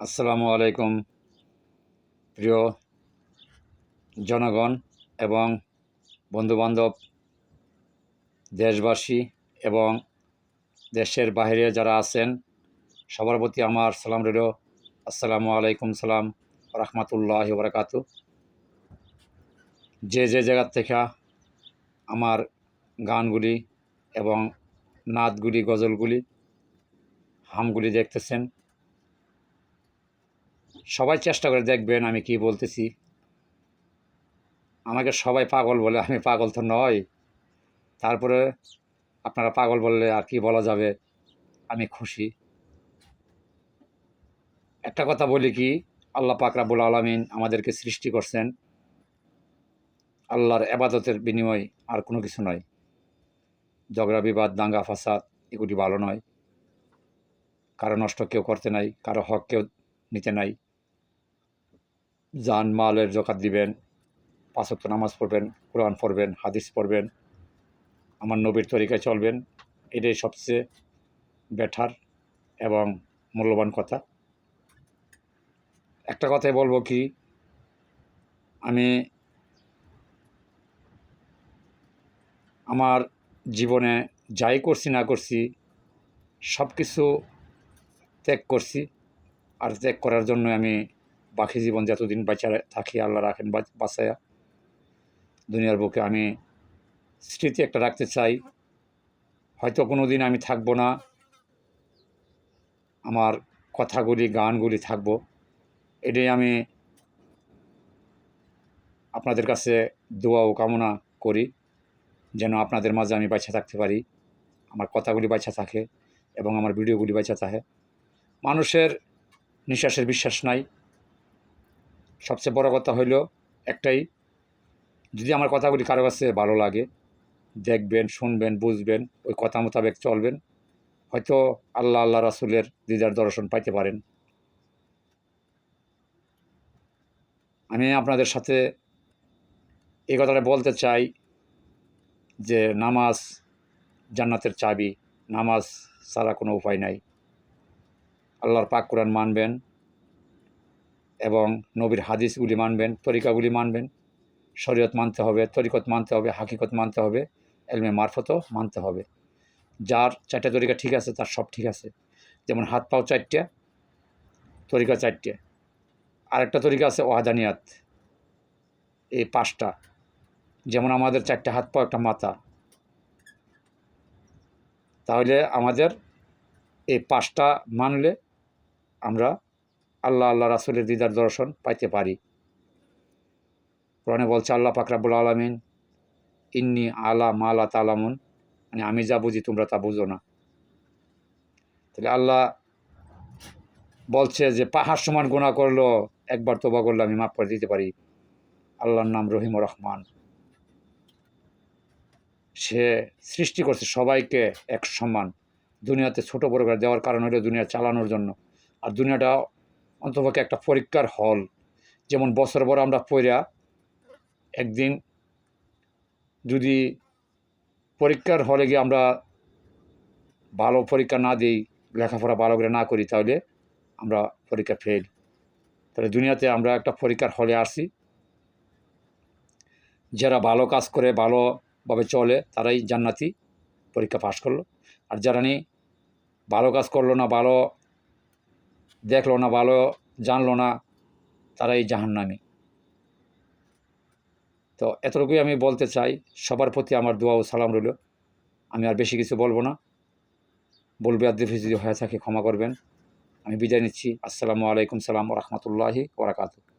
আসসালামু আলাইকুম প্রিয় জনগণ এবং বন্ধুবান্ধব, দেশবাসী এবং দেশের বাইরে যারা আছেন সবার প্রতি আমার সালাম রইল। আসসালামু আলাইকুম সালাম রহমতুল্লাহি বারাকাতু। যে জায়গার থেকে আমার গানগুলি এবং নাতগুলি, গজলগুলি, হামগুলি দেখতেছেন, সবাই চেষ্টা করে দেখবেন আমি কি বলতেছি। আমাকে সবাই পাগল বলে, আমি পাগল তো নয়। তারপরে আপনারা পাগল বললে আর কি বলা যাবে, আমি খুশি। একটা কথা বলি কি, আল্লাহ পাক রব্বুল আলামিন আমাদেরকে সৃষ্টি করছেন আল্লাহর ইবাদতের বিনিময়, আর কোনো কিছু নয়। ঝগড়া বিবাদ, দাঙ্গা ফাসাদ এগুলি ভালো নয়। কারো নষ্ট কেউ করতে নাই, কারো হক কেউ নিতে নাই। জান মালের যাকাত দিবেন, 5 ওয়াক্ত নামাজ পড়বেন, কোরআন পড়বেন, হাদিস পড়বেন, আমার নবীর তরিকায় চলবেন। এটাই সবচেয়ে বেটার এবং মূল্যবান কথা। একটা কথাই বলবো কি, আমি আমার জীবনে যাই করছি না করছি সব কিছু ত্যাগ করছি। আর ত্যাগ করার জন্য আমি বাকি জীবন যতদিন বাঁচা থাকি, আল্লাহ রাখেন বাঁচায়া, দুনিয়ার বুকে আমি স্মৃতি একটা রাখতে চাই। হয়তো কোনো দিন আমি থাকবো না, আমার কথাগুলি, গানগুলি থাকবো। এটাই আমি আপনাদের কাছে দোয়া ও কামনা করি, যেন আপনাদের মাঝে আমি বাঁচা থাকতে পারি, আমার কথাগুলি বাঁচা থাকে এবং আমার ভিডিওগুলি বাঁচা থাকে। মানুষের নিঃশ্বাসের বিশ্বাস নাই। সবচেয়ে বড় কথা হইল একটাই, যদি আমার কথাগুলি কারো কাছে ভালো লাগে, দেখবেন, শুনবেন, বুঝবেন, ওই কথা মোতাবেক চলবেন, হয়তো আল্লাহ রাসূলের দিদার দর্শন পাইতে পারেন। আমি আপনাদের সাথে এই কথাটা বলতে চাই যে নামাজ জান্নাতের চাবি। নামাজ ছাড়া কোনো উপায় নাই। আল্লাহর পাক কোরআন মানবেন এবং নবীর হাদিসগুলি মানবেন, তরিকাগুলি মানবেন, শরীয়ত মানতে হবে, তরিকত মানতে হবে, হাকিকত মানতে হবে, এলমে মারফতও মানতে হবে। যার 4টা তরিকা ঠিক আছে তার সব ঠিক আছে। যেমন হাত পাও 4টা, তরিকা 4টে। আরেকটা তরিকা আছে ওয়াহদানিয়াত, এই 5টা। যেমন আমাদের 4টে হাত পাও, একটা মাথা। তাহলে আমাদের এই 5টা মানলে আমরা আল্লাহ রাসূলের দিদার দর্শন পাইতে পারি। কোরআনে বলছে আল্লাহ পাক রব্বুল আলামিন, ইন্নী আলা মা লা তা'লামুন, মানে আমি যা বুঝি তোমরা তা বুঝো না। তাহলে আল্লাহ বলছে যে পাহাড় সমান গুনাহ করলো, একবার তওবা করলে আমি মাফ করে দিতে পারি। আল্লাহর নাম রহিম ও রহমান। সে সৃষ্টি করছে সবাইকে এক সমান। দুনিয়াতে ছোট বড় করে দেওয়ার কারণ হলো দুনিয়া চালানোর জন্য। আর দুনিয়াটা অন্তপক্ষে একটা পরীক্ষার হল। যেমন বছর ভর আমরা পইরা একদিন যদি পরীক্ষার হলে গিয়ে আমরা ভালো পরীক্ষা না দিই, লেখাপড়া ভালো করে না করি, তাহলে আমরা পরীক্ষা ফেল। তাহলে দুনিয়াতে আমরা একটা পরীক্ষার হলে আসি। যারা ভালো কাজ করে, ভালোভাবে চলে, তারাই জান্নাতি, পরীক্ষা পাশ করলো। আর যারা ভালো কাজ করলো না, ভালো দেখলো না, ভালো জানলো না, তারাই জাহান্নামী। তো এতটুকুই আমি বলতে চাই। সবার প্রতি আমার দোয়া ও সালাম রইল। আমি আর বেশি কিছু বলবো না। বলবে আর যদি হয়ে থাকে ক্ষমা করবেন। আমি বিদায় নিচ্ছি। আসসালামু আলাইকুম সালাম ওয়া রাহমাতুল্লাহি ওয়া বারাকাতুহু।